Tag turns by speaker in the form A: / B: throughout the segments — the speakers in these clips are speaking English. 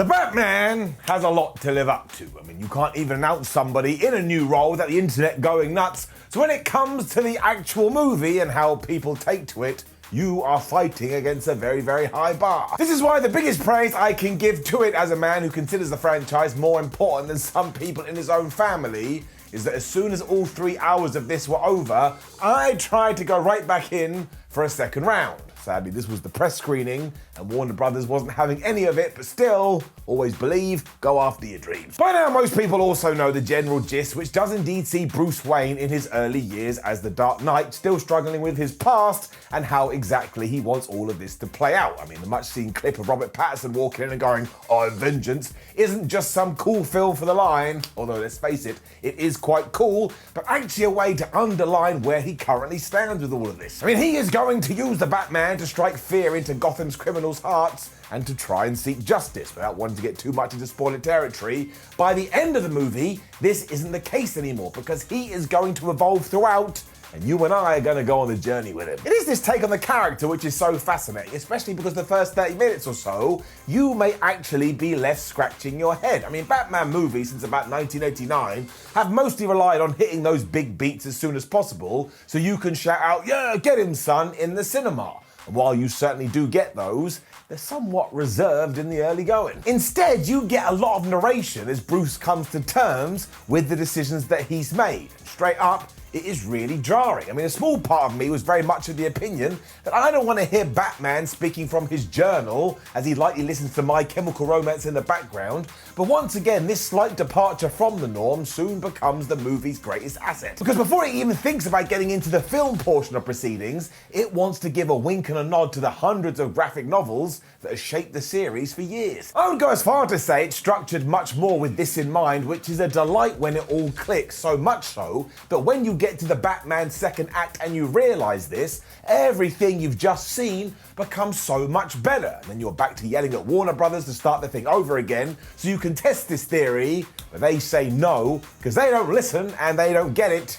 A: The Batman has a lot to live up to. I mean, you can't even announce somebody in a new role without the internet going nuts. So when it comes to the actual movie and how people take to it, you are fighting against a very, very high bar. This is why the biggest praise I can give to it as a man who considers the franchise more important than some people in his own family is that as soon as all 3 hours of this were over, I tried to go right back in for a second round. Sadly, this was the press screening, and Warner Brothers wasn't having any of it, but still, always believe, go after your dreams. By now, most people also know the general gist, which does indeed see Bruce Wayne in his early years as the Dark Knight, still struggling with his past, and how exactly he wants all of this to play out. I mean, the much-seen clip of Robert Pattinson walking in and going, "I'm vengeance," isn't just some cool fill for the line, although let's face it, it is quite cool, but actually a way to underline where he currently stands with all of this. I mean, he is going to use the Batman to strike fear into Gotham's criminals' hearts and to try and seek justice without wanting to get too much into spoiler territory. By the end of the movie, this isn't the case anymore because he is going to evolve throughout, and you and I are going to go on the journey with him. It is this take on the character which is so fascinating, especially because the first 30 minutes or so, you may actually be left scratching your head. I mean, Batman movies since about 1989 have mostly relied on hitting those big beats as soon as possible so you can shout out, "Yeah, get him, son," in the cinema. And while you certainly do get those, they're somewhat reserved in the early going. Instead, you get a lot of narration as Bruce comes to terms with the decisions that he's made. Straight up, it is really jarring. I mean, a small part of me was very much of the opinion that I don't want to hear Batman speaking from his journal as he lightly listens to My Chemical Romance in the background. But once again, this slight departure from the norm soon becomes the movie's greatest asset. Because before it even thinks about getting into the film portion of proceedings, it wants to give a wink and a nod to the hundreds of graphic novels that have shaped the series for years. I would go as far to say it's structured much more with this in mind, which is a delight when it all clicks, so much so that when you get to the Batman second act and you realise this, everything you've just seen becomes so much better. And then you're back to yelling at Warner Brothers to start the thing over again so you can test this theory, but they say no, because they don't listen and they don't get it.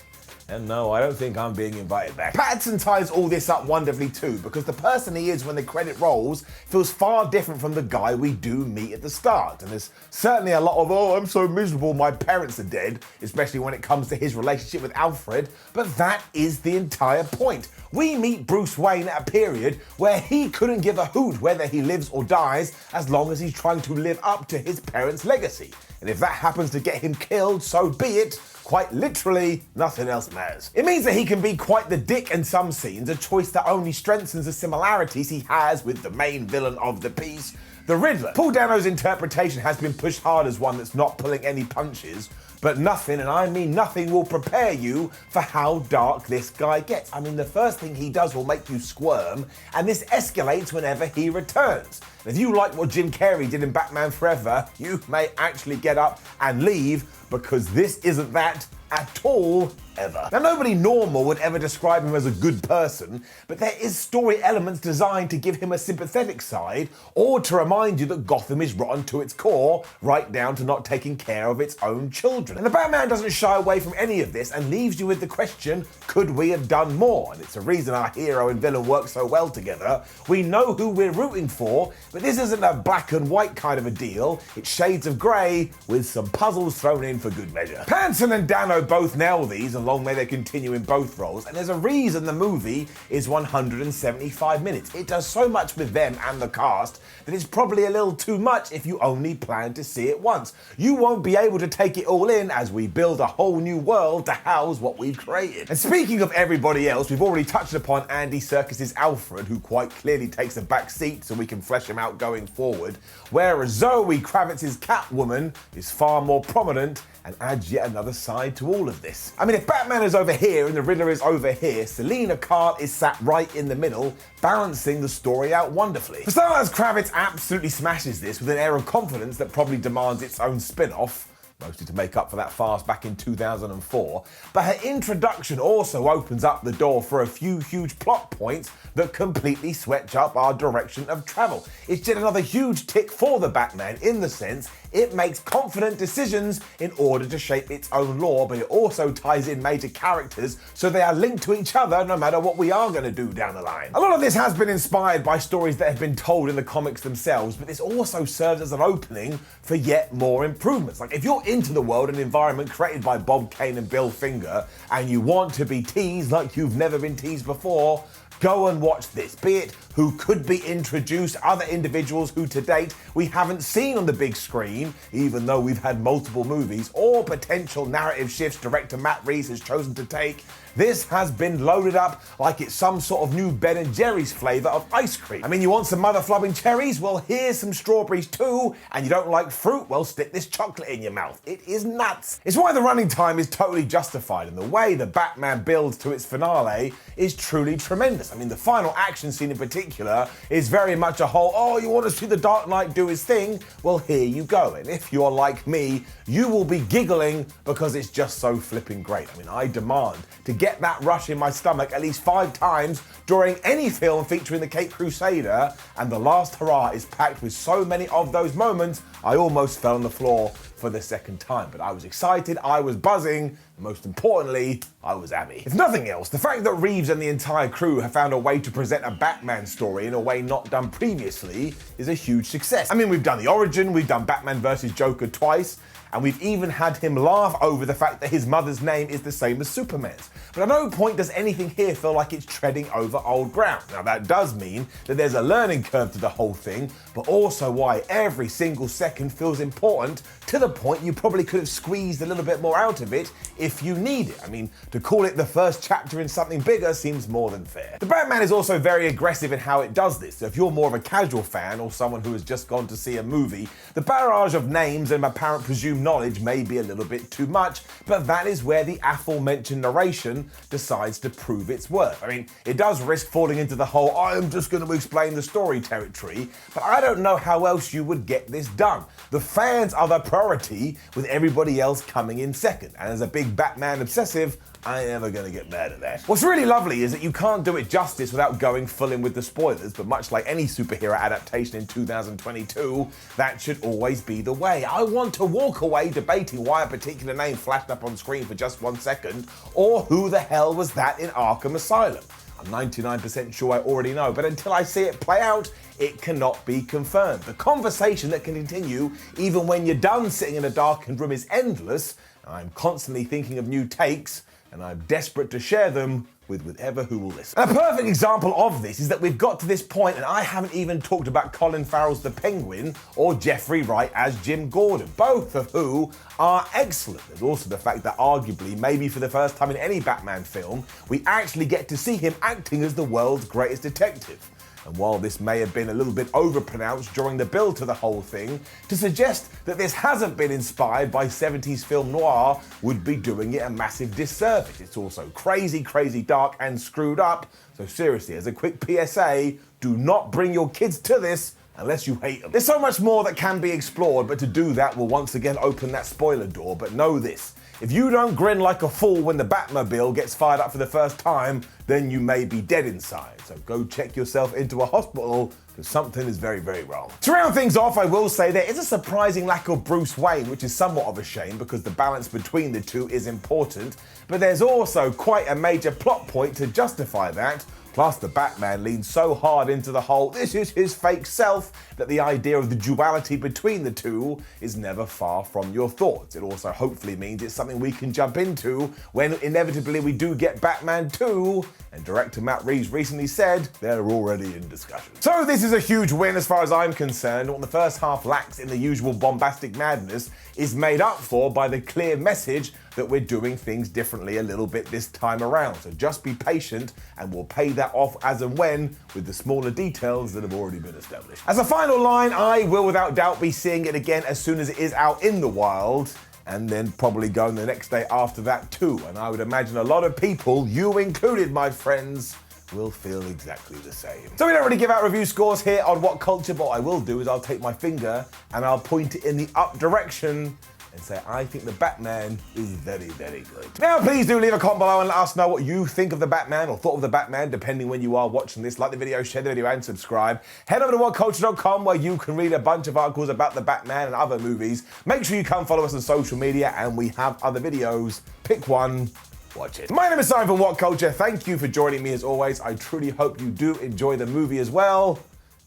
A: And no, I don't think I'm being invited back. Pattinson ties all this up wonderfully too, because the person he is when the credit rolls feels far different from the guy we do meet at the start. And there's certainly a lot of, "Oh, I'm so miserable, my parents are dead," especially when it comes to his relationship with Alfred, but that is the entire point. We meet Bruce Wayne at a period where he couldn't give a hoot whether he lives or dies as long as he's trying to live up to his parents' legacy. And if that happens to get him killed, so be it. Quite literally, nothing else matters. It means that he can be quite the dick in some scenes, a choice that only strengthens the similarities he has with the main villain of the piece, the Riddler. Paul Dano's interpretation has been pushed hard as one that's not pulling any punches, but nothing, and I mean nothing, will prepare you for how dark this guy gets. I mean, the first thing he does will make you squirm, and this escalates whenever he returns. And if you like what Jim Carrey did in Batman Forever, you may actually get up and leave, because this isn't that at all, ever. Now, nobody normal would ever describe him as a good person, but there is story elements designed to give him a sympathetic side, or to remind you that Gotham is rotten to its core, right down to not taking care of its own children. And the Batman doesn't shy away from any of this and leaves you with the question, could we have done more? And it's a reason our hero and villain work so well together. We know who we're rooting for, but this isn't a black and white kind of a deal. It's shades of grey with some puzzles thrown in for good measure. Pattinson and Dano both nail these, and long may they continue in both roles, and there's a reason the movie is 175 minutes. It does so much with them and the cast that it's probably a little too much if you only plan to see it once. You won't be able to take it all in as we build a whole new world to house what we've created. And speaking of everybody else, we've already touched upon Andy Serkis's Alfred, who quite clearly takes a back seat so we can flesh him out going forward, whereas Zoe Kravitz's Catwoman is far more prominent and adds yet another side to all of this. I mean, if Batman is over here and the Riddler is over here, Selina Kyle is sat right in the middle, balancing the story out wonderfully. For starters, Kravitz absolutely smashes this with an air of confidence that probably demands its own spin-off, mostly to make up for that farce back in 2004, but her introduction also opens up the door for a few huge plot points that completely switch up our direction of travel. It's yet another huge tick for the Batman in the sense it makes confident decisions in order to shape its own lore, but it also ties in major characters so they are linked to each other no matter what we are going to do down the line. A lot of this has been inspired by stories that have been told in the comics themselves, but this also serves as an opening for yet more improvements. Like, if you're into the world and environment created by Bob Kane and Bill Finger, and you want to be teased like you've never been teased before, go and watch this. Be it who could be introduced, other individuals who to date we haven't seen on the big screen, even though we've had multiple movies, or potential narrative shifts director Matt Reeves has chosen to take. This has been loaded up like it's some sort of new Ben & Jerry's flavour of ice cream. I mean, you want some mother flubbing cherries? Well, here's some strawberries too. And you don't like fruit? Well, stick this chocolate in your mouth. It is nuts. It's why the running time is totally justified, and the way the Batman builds to its finale is truly tremendous. I mean, the final action scene in particular is very much a whole, oh, you want to see the Dark Knight do his thing? Well, here you go. And if you're like me, you will be giggling because it's just so flipping great. I mean, I demand to get that rush in my stomach at least 5 times during any film featuring the Caped Crusader, and The Last Hurrah is packed with so many of those moments, I almost fell on the floor for the second time. But I was excited, I was buzzing, and most importantly, I was happy. If nothing else, the fact that Reeves and the entire crew have found a way to present a Batman story in a way not done previously is a huge success. I mean, we've done the origin, we've done Batman vs. Joker twice, and we've even had him laugh over the fact that his mother's name is the same as Superman's. But at no point does anything here feel like it's treading over old ground. Now, that does mean that there's a learning curve to the whole thing, but also why every single second feels important, to the point you probably could have squeezed a little bit more out of it if you need it. I mean, to call it the first chapter in something bigger seems more than fair. The Batman is also very aggressive in how it does this. So if you're more of a casual fan or someone who has just gone to see a movie, the barrage of names and apparent presumed knowledge may be a little bit too much, but that is where the aforementioned narration decides to prove its worth. I mean, it does risk falling into the whole I'm just going to explain the story territory, but I don't know how else you would get this done. The fans are the priority, with everybody else coming in second, and as a big Batman obsessive, I ain't ever gonna get mad at that. What's really lovely is that you can't do it justice without going full in with the spoilers, but much like any superhero adaptation in 2022, that should always be the way. I want to walk away debating why a particular name flashed up on screen for just 1 second, or who the hell was that in Arkham Asylum. I'm 99% sure I already know, but until I see it play out, it cannot be confirmed. The conversation that can continue even when you're done sitting in a darkened room is endless. I'm constantly thinking of new takes, and I'm desperate to share them with whoever who will listen. A perfect example of this is that we've got to this point and I haven't even talked about Colin Farrell's The Penguin or Jeffrey Wright as Jim Gordon, both of who are excellent. There's also the fact that arguably, maybe for the first time in any Batman film, we actually get to see him acting as the world's greatest detective. And while this may have been a little bit overpronounced during the build to the whole thing, to suggest that this hasn't been inspired by 70s film noir would be doing it a massive disservice. It's also crazy, crazy dark and screwed up. So seriously, as a quick PSA, do not bring your kids to this unless you hate them. There's so much more that can be explored, but to do that will once again open that spoiler door. But know this, if you don't grin like a fool when the Batmobile gets fired up for the first time, then you may be dead inside. So go check yourself into a hospital, because something is very, very wrong. To round things off, I will say there is a surprising lack of Bruce Wayne, which is somewhat of a shame because the balance between the two is important, but there's also quite a major plot point to justify that. Plus, the Batman leans so hard into the whole this is his fake self that the idea of the duality between the two is never far from your thoughts. It also hopefully means it's something we can jump into when inevitably we do get Batman 2, and director Matt Reeves recently said they're already in discussion. So this is a huge win as far as I'm concerned. What the first half lacks in the usual bombastic madness is made up for by the clear message that we're doing things differently a little bit this time around. So just be patient and we'll pay that off as and when with the smaller details that have already been established. As a final line, I will without doubt be seeing it again as soon as it is out in the wild, and then probably going the next day after that too. And I would imagine a lot of people, you included my friends, will feel exactly the same. So we don't really give out review scores here on What Culture, but what I will do is I'll take my finger and I'll point it in the up direction and say, I think the Batman is very, very good. Now, please do leave a comment below and let us know what you think of the Batman or thought of the Batman, depending when you are watching this. Like the video, share the video, and subscribe. Head over to whatculture.com where you can read a bunch of articles about the Batman and other movies. Make sure you come follow us on social media, and we have other videos. Pick one, watch it. My name is Simon from What Culture. Thank you for joining me as always. I truly hope you do enjoy the movie as well,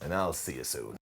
A: and I'll see you soon.